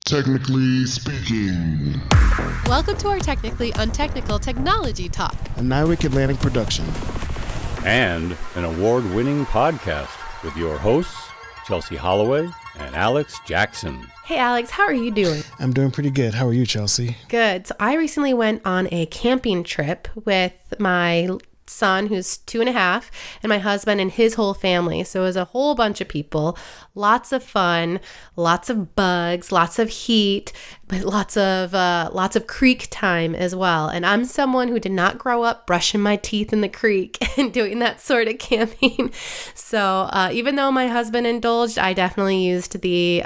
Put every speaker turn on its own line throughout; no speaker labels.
Technically speaking.
Welcome to our Technically Untechnical Technology Talk,
a NIWC Atlantic production,
and an award-winning podcast with your hosts, Chelsea Holloway and Alex Jackson.
Hey Alex, how are you doing?
I'm doing pretty good. How are you, Chelsea?
Good. So I recently went on a camping trip with my son, who's 2.5, and my husband and his whole family. So it was a whole bunch of people, lots of fun, lots of bugs, lots of heat, but lots of creek time as well. And I'm someone who did not grow up brushing my teeth in the creek and doing that sort of camping. So even though my husband indulged, I definitely used the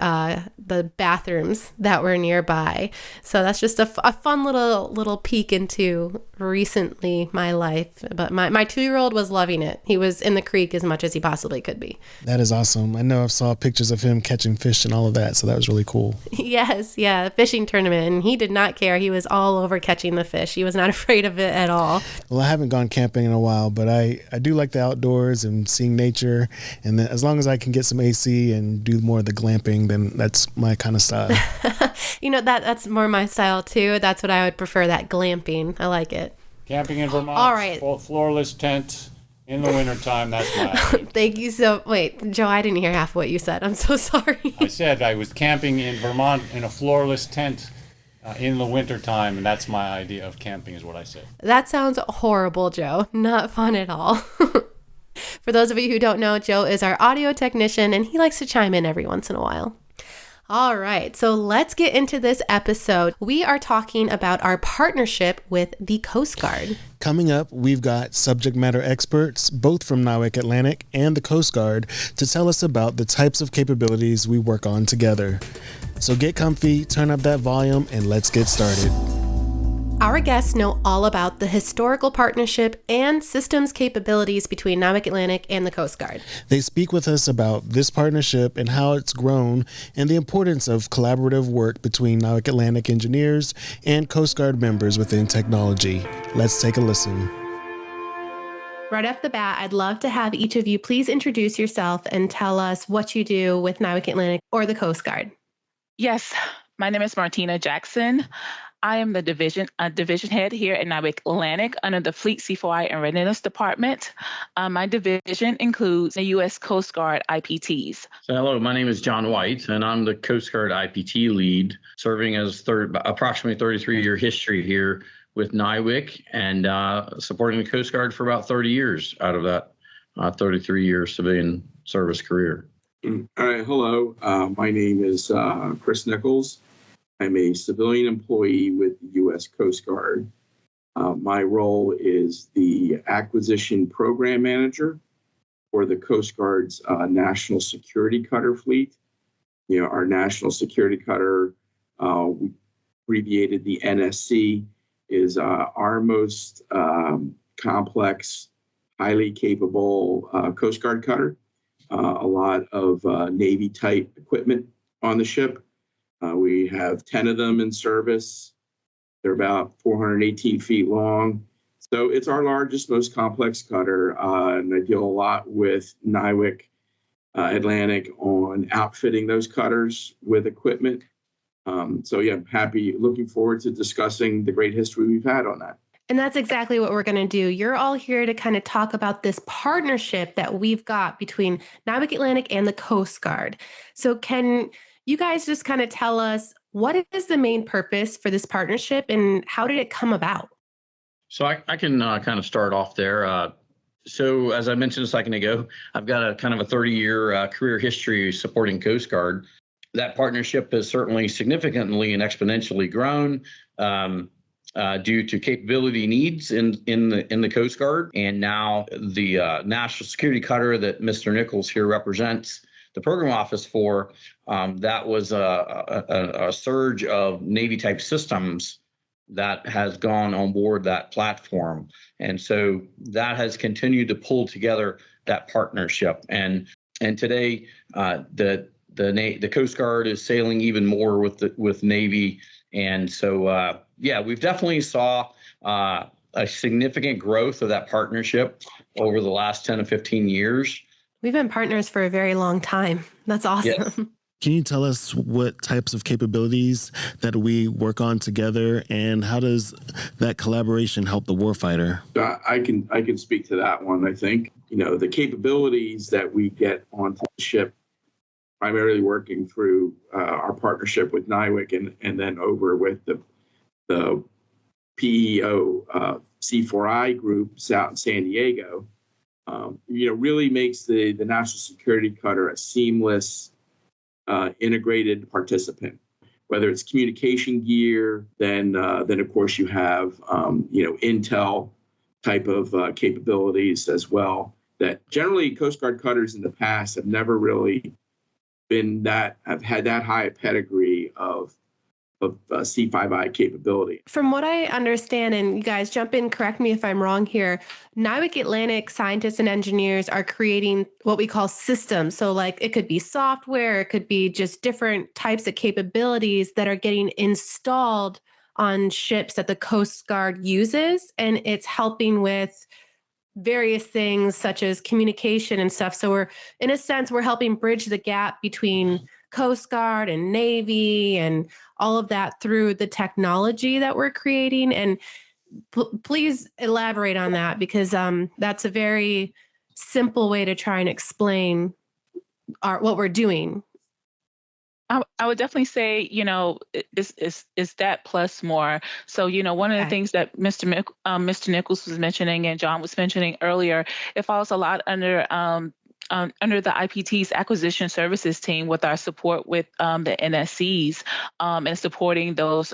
bathrooms that were nearby. So that's just a fun little peek into recently my life. But my 2-year-old was loving it. He was in the creek as much as he possibly could be.
That is awesome. I know I've saw pictures of him catching fish and all of that, so that was really cool.
Yes, yeah, fishing tournament, and he did not care. He was all over catching the fish. He was not afraid of it at all.
Well, I haven't gone camping in a while, but I do like the outdoors and seeing nature, and then as long as I can get some AC and do more of the glamping, then that's my kind of style.
You know, that's more my style too. That's what I would prefer, that glamping. I like it.
Camping in Vermont,
all right.
Floorless tent in the wintertime, that's my idea.
Thank you wait, Joe, I didn't hear half what you said. I'm so sorry.
I said I was camping in Vermont in a floorless tent in the wintertime, and that's my idea of camping is what I said.
That sounds horrible, Joe. Not fun at all. For those of you who don't know, Joe is our audio technician, and he likes to chime in every once in a while. All right, so let's get into this episode. We are talking about our partnership with the Coast Guard.
Coming up, we've got subject matter experts, both from NIWC Atlantic and the Coast Guard, to tell us about the types of capabilities we work on together. So get comfy, turn up that volume, and let's get started.
Our guests know all about the historical partnership and systems capabilities between NIWC Atlantic and the Coast Guard.
They speak with us about this partnership and how it's grown and the importance of collaborative work between NIWC Atlantic engineers and Coast Guard members within technology. Let's take a listen.
Right off the bat, I'd love to have each of you please introduce yourself and tell us what you do with NIWC Atlantic or the Coast Guard.
Yes, my name is Martina Jackson. I am the division head here at NIWC Atlantic under the Fleet C4I and Readiness Department. My division includes the U.S. Coast Guard IPTs.
So hello, my name is John White, and I'm the Coast Guard IPT lead, serving as approximately 33-year history here with NIWC and supporting the Coast Guard for about 30 years out of that 33-year civilian service career.
All right, hello. My name is Chris Nichols. I'm a civilian employee with the U.S. Coast Guard. My role is the acquisition program manager for the Coast Guard's national security cutter fleet. You know, our national security cutter, abbreviated the NSC, is our most complex, highly capable Coast Guard cutter. A lot of Navy-type equipment on the ship. We have 10 of them in service. They're about 418 feet long. So it's our largest, most complex cutter. And I deal a lot with NIWC Atlantic on outfitting those cutters with equipment. I'm looking forward to discussing the great history we've had on that.
And that's exactly what we're going to do. You're all here to kind of talk about this partnership that we've got between NIWC Atlantic and the Coast Guard. So can you guys just kind of tell us what is the main purpose for this partnership and how did it come about?
So I can kind of start off there. So as I mentioned a second ago, I've got a kind of a 30-year career history supporting Coast Guard. That partnership has certainly significantly and exponentially grown due to capability needs in the Coast Guard. And now the national security cutter that Mr. Nichols here represents the program office for, that was a surge of Navy-type systems that has gone on board that platform. And so that has continued to pull together that partnership. And today, the Coast Guard is sailing even more with Navy. And so, we've definitely saw a significant growth of that partnership over the last 10 to 15 years.
We've been partners for a very long time. That's awesome.
Can you tell us what types of capabilities that we work on together, and how does that collaboration help the warfighter?
I can speak to that one. I think, the capabilities that we get onto the ship, primarily working through our partnership with NIWC and then over with the PEO C4I groups out in San Diego, really makes the national security cutter a seamless, integrated participant. Whether it's communication gear, then of course you have intel type of capabilities as well. That generally Coast Guard cutters in the past have never really have had that high a pedigree of C5I capability.
From what I understand, and you guys jump in, correct me if I'm wrong here, NIWC Atlantic scientists and engineers are creating what we call systems. So like it could be software, it could be just different types of capabilities that are getting installed on ships that the Coast Guard uses. And it's helping with various things such as communication and stuff. So in a sense, we're helping bridge the gap between Coast Guard and Navy and all of that through the technology that we're creating. And please elaborate on that, because that's a very simple way to try and explain what we're doing.
I would definitely say, is that plus more. So, one of the things that Mr. Nichols was mentioning and John was mentioning earlier, it falls a lot under the IPT's acquisition services team with our support with the NSCs and supporting those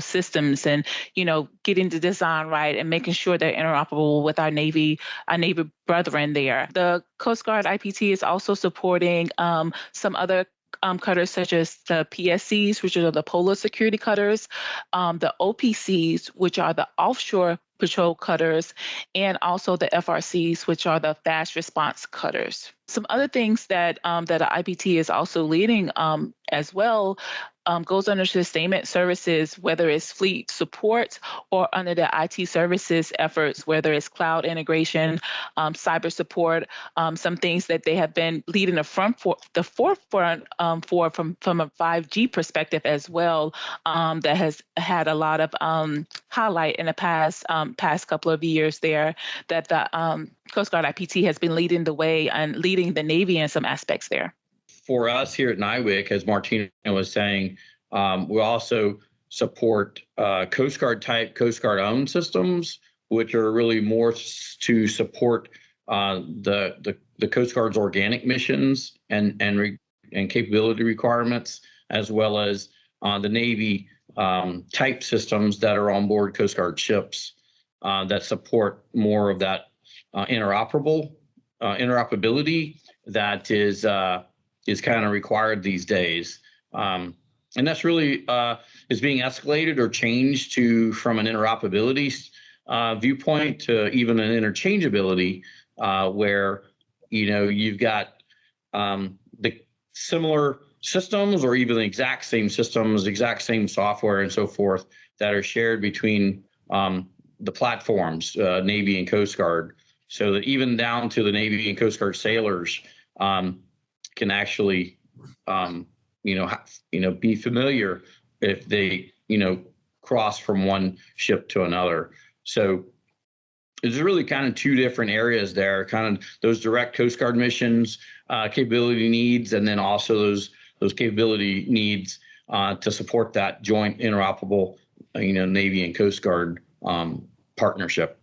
systems and, getting the design right and making sure they're interoperable with our Navy brethren there. The Coast Guard IPT is also supporting some other cutters such as the PSCs, which are the Polar Security Cutters, the OPCs, which are the Offshore Patrol Cutters, and also the FRCs, which are the Fast Response Cutters. Some other things that the IPT is also leading as well goes under sustainment services, whether it's fleet support or under the IT services efforts, whether it's cloud integration, cyber support, some things that they have been leading the forefront for from a 5G perspective as well, that has had a lot of highlight in the past couple of years there, that the Coast Guard IPT has been leading the way and leading the Navy in some aspects there.
For us here at NIWC, as Martina was saying, we also support Coast Guard type, Coast Guard owned systems, which are really more to support the Coast Guard's organic missions and capability requirements, as well as the Navy type systems that are on board Coast Guard ships that support more of that interoperability that is kind of required these days. And that's really is being escalated or changed from an interoperability viewpoint to even an interchangeability where, you've got the similar systems or even the exact same systems, exact same software and so forth that are shared between the platforms, Navy and Coast Guard, so that even down to the Navy and Coast Guard sailors can actually, be familiar if they, cross from one ship to another. So there's really kind of two different areas there, kind of those direct Coast Guard missions, capability needs, and then also those capability needs to support that joint interoperable, Navy and Coast Guard partnership.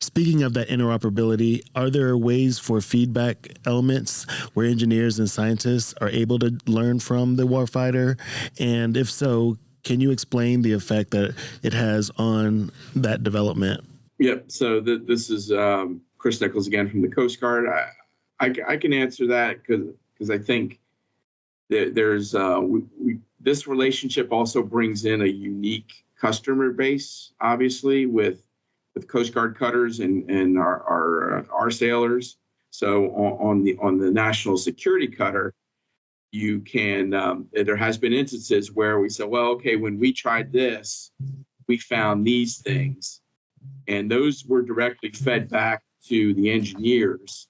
Speaking of that interoperability, are there ways for feedback elements where engineers and scientists are able to learn from the warfighter? And if so, can you explain the effect that it has on that development?
Yep. So this is Chris Nichols again from the Coast Guard. I can answer that because I think that there's this relationship also brings in a unique customer base, obviously, with Coast Guard cutters and our sailors. So on the national security cutter, you can there has been instances where we said, well, okay, when we tried this, we found these things, and those were directly fed back to the engineers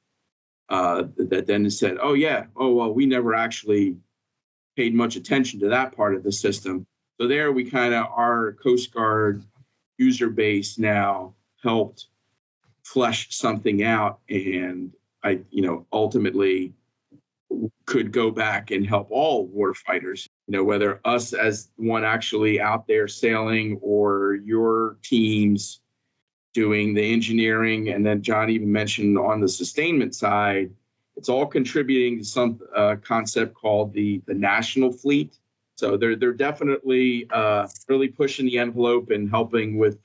that then said, oh well, we never actually paid much attention to that part of the system. So there we kind of, our Coast Guard user base now helped flesh something out, and I, ultimately could go back and help all warfighters, whether us as one actually out there sailing or your teams doing the engineering. And then John even mentioned on the sustainment side, it's all contributing to some concept called the national fleet. So they're definitely really pushing the envelope and helping with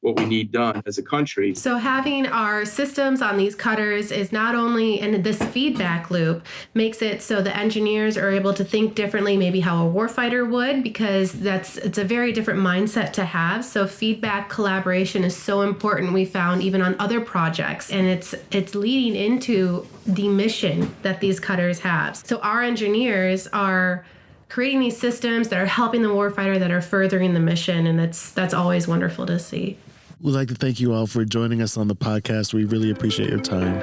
what we need done as a country.
So having our systems on these cutters is not only, and this feedback loop makes it so the engineers are able to think differently, maybe how a warfighter would, because it's a very different mindset to have. So feedback collaboration is so important, we found, even on other projects, and it's leading into the mission that these cutters have. So our engineers are creating these systems that are helping the warfighter, that are furthering the mission, and that's always wonderful to see.
We'd like to thank you all for joining us on the podcast. We really appreciate your time.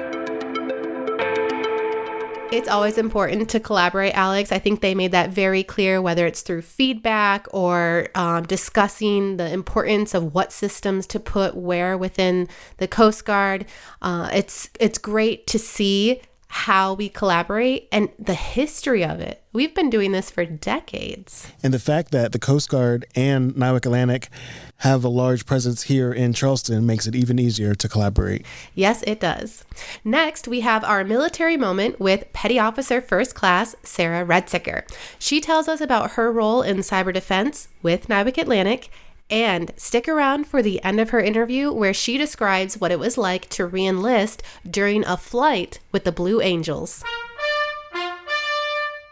It's always important to collaborate, Alex. I think they made that very clear, whether it's through feedback or discussing the importance of what systems to put where within the Coast Guard. It's great to see how we collaborate and the history of it. We've been doing this for decades.
And the fact that the Coast Guard and NIWC Atlantic have a large presence here in Charleston makes it even easier to collaborate.
Yes, it does. Next, we have our military moment with Petty Officer First Class Sarah Redsicker. She tells us about her role in cyber defense with NIWC Atlantic. And stick around for the end of her interview, where she describes what it was like to re-enlist during a flight with the Blue Angels.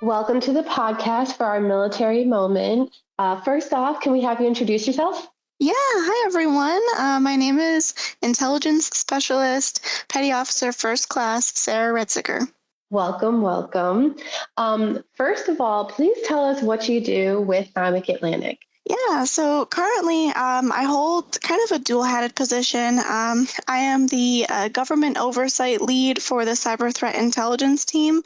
Welcome to the podcast for our military moment. First off, can we have you introduce yourself?
Yeah, hi everyone. My name is Intelligence Specialist Petty Officer First Class Sarah Redsicker.
Welcome. First of all, please tell us what you do with NIWC Atlantic.
Yeah, so currently I hold kind of a dual-hatted position. I am the government oversight lead for the Cyber Threat Intelligence team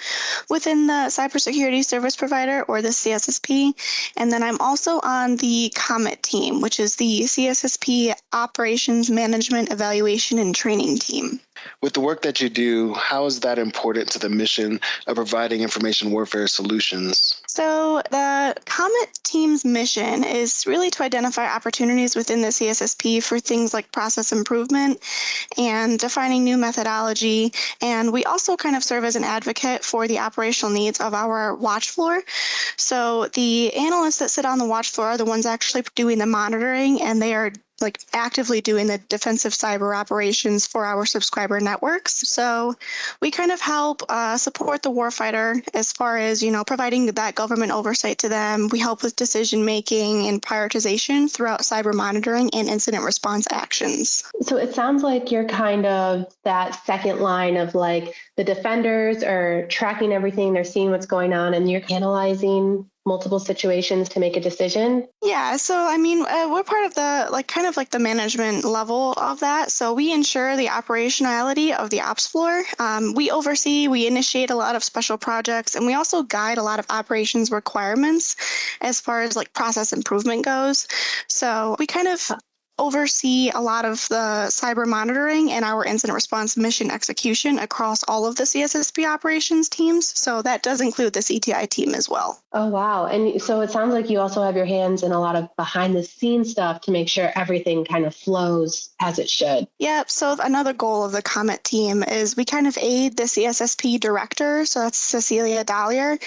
within the Cybersecurity Service Provider, or the CSSP. And then I'm also on the COMET team, which is the CSSP Operations Management Evaluation and Training team.
With the work that you do, how is that important to the mission of providing information warfare solutions?
So the COMET team's mission is really to identify opportunities within the CSSP for things like process improvement and defining new methodology. And we also kind of serve as an advocate for the operational needs of our watch floor. So the analysts that sit on the watch floor are the ones actually doing the monitoring, and they are actively doing the defensive cyber operations for our subscriber networks. So we kind of help support the warfighter as far as, providing that government oversight to them. We help with decision making and prioritization throughout cyber monitoring and incident response actions.
So it sounds like you're kind of that second line of the defenders are tracking everything, they're seeing what's going on, and you're analyzing multiple situations to make a decision?
Yeah, so we're part of the the management level of that. So we ensure the operationality of the ops floor. We initiate a lot of special projects, and we also guide a lot of operations requirements as far as process improvement goes. So we kind of oversee a lot of the cyber monitoring and our incident response mission execution across all of the CSSP operations teams. So that does include the CTI team as well.
Oh, wow. And so it sounds like you also have your hands in a lot of behind the scenes stuff to make sure everything kind of flows as it should.
Yeah. So another goal of the COMET team is we kind of aid the CSSP director, so that's Cecilia Dahlier,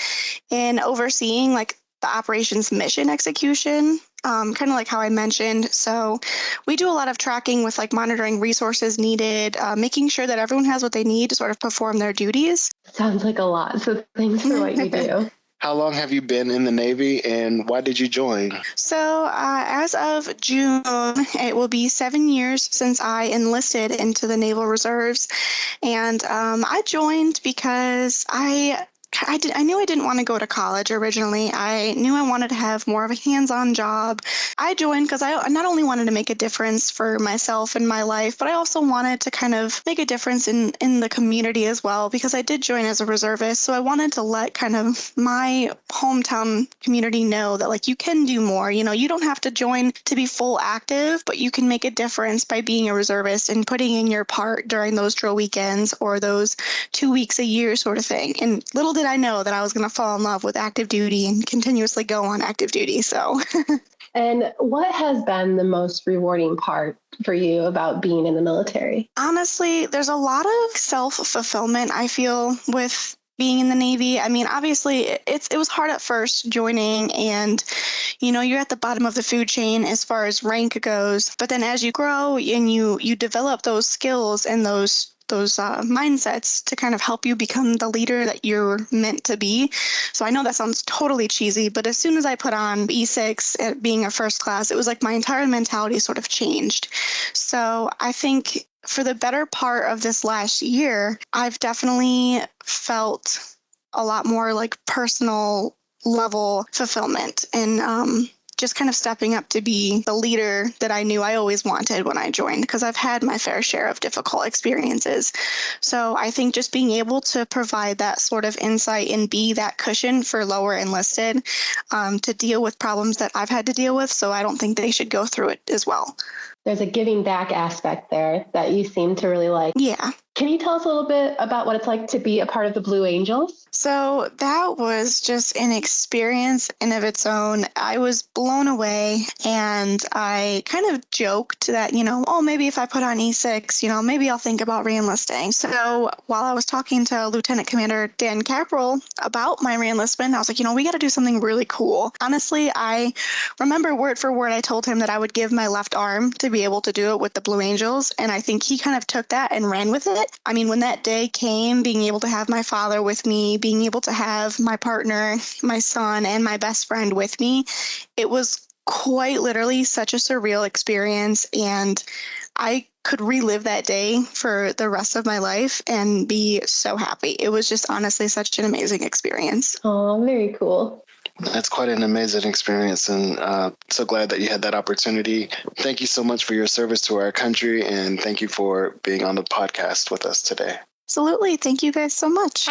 in overseeing the operations mission execution. Kind of like how I mentioned. So we do a lot of tracking with monitoring resources needed, making sure that everyone has what they need to sort of perform their duties.
Sounds like a lot. So thanks for what you do.
How long have you been in the Navy, and why did you join?
So as of June, it will be 7 years since I enlisted into the Naval Reserves. And I joined because I knew I didn't want to go to college originally. I knew I wanted to have more of a hands-on job, I joined because I not only wanted to make a difference for myself and my life, but I also wanted to kind of make a difference in the community as well, because I did join as a reservist. So I wanted to let kind of my hometown community know that like you can do more. You know, you don't have to join to be full active, but you can make a difference by being a reservist and putting in your part during those drill weekends or those 2 weeks a year sort of thing. And little did I know that I was going to fall in love with active duty and continuously go on active duty. So.
And what has been the most rewarding part for you about being in the military?
Honestly, there's a lot of self-fulfillment, I feel, with being in the Navy. I mean, obviously, it was hard at first joining, and, you know, you're at the bottom of the food chain as far as rank goes. But then as you grow and you develop those skills and those mindsets to kind of help you become the leader that you're meant to be. So I know that sounds totally cheesy, but as soon as I put on E6 at being a first class, it was like my entire mentality sort of changed. So I think for the better part of this last year, I've definitely felt a lot more like personal level fulfillment and just kind of stepping up to be the leader that I knew I always wanted when I joined, because I've had my fair share of difficult experiences. So I think just being able to provide that sort of insight and be that cushion for lower enlisted to deal with problems that I've had to deal with. So I don't think they should go through it as well.
There's a giving back aspect there that you seem to really like.
Yeah.
Can you tell us a little bit about what it's like to be a part of the Blue Angels?
So that was just an experience in of its own. I was blown away, and I kind of joked that, you know, oh, maybe if I put on E6, you know, maybe I'll think about reenlisting. So while I was talking to Lieutenant Commander Dan Capperell about my reenlistment, I was like, you know, we got to do something really cool. Honestly, I remember word for word, I told him that I would give my left arm to be able to do it with the Blue Angels. And I think he kind of took that and ran with it. I mean, when that day came, being able to have my father with me, being able to have my partner, my son, and my best friend with me, it was quite literally such a surreal experience. And I could relive that day for the rest of my life and be so happy. It was just honestly such an amazing experience.
Oh, very cool.
That's quite an amazing experience, and so glad that you had that opportunity. Thank you so much for your service to our country, and thank you for being on the podcast with us today.
Absolutely. Thank you guys so much.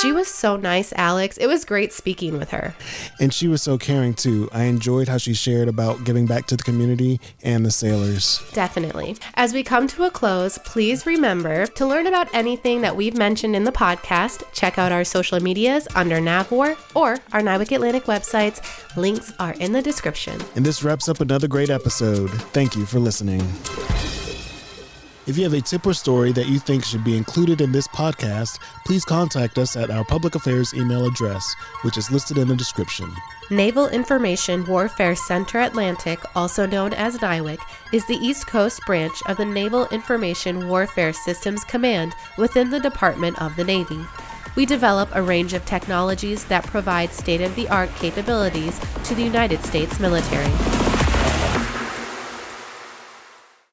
She was so nice, Alex. It was great speaking with her.
And she was so caring too. I enjoyed how she shared about giving back to the community and the sailors.
Definitely. As we come to a close, please remember to learn about anything that we've mentioned in the podcast. Check out our social medias under NAVWAR or our NIWC Atlantic websites. Links are in the description.
And this wraps up another great episode. Thank you for listening. If you have a tip or story that you think should be included in this podcast, please contact us at our public affairs email address, which is listed in the description.
Naval Information Warfare Center Atlantic, also known as NIWC, is the East Coast branch of the Naval Information Warfare Systems Command within the Department of the Navy. We develop a range of technologies that provide state-of-the-art capabilities to the United States military.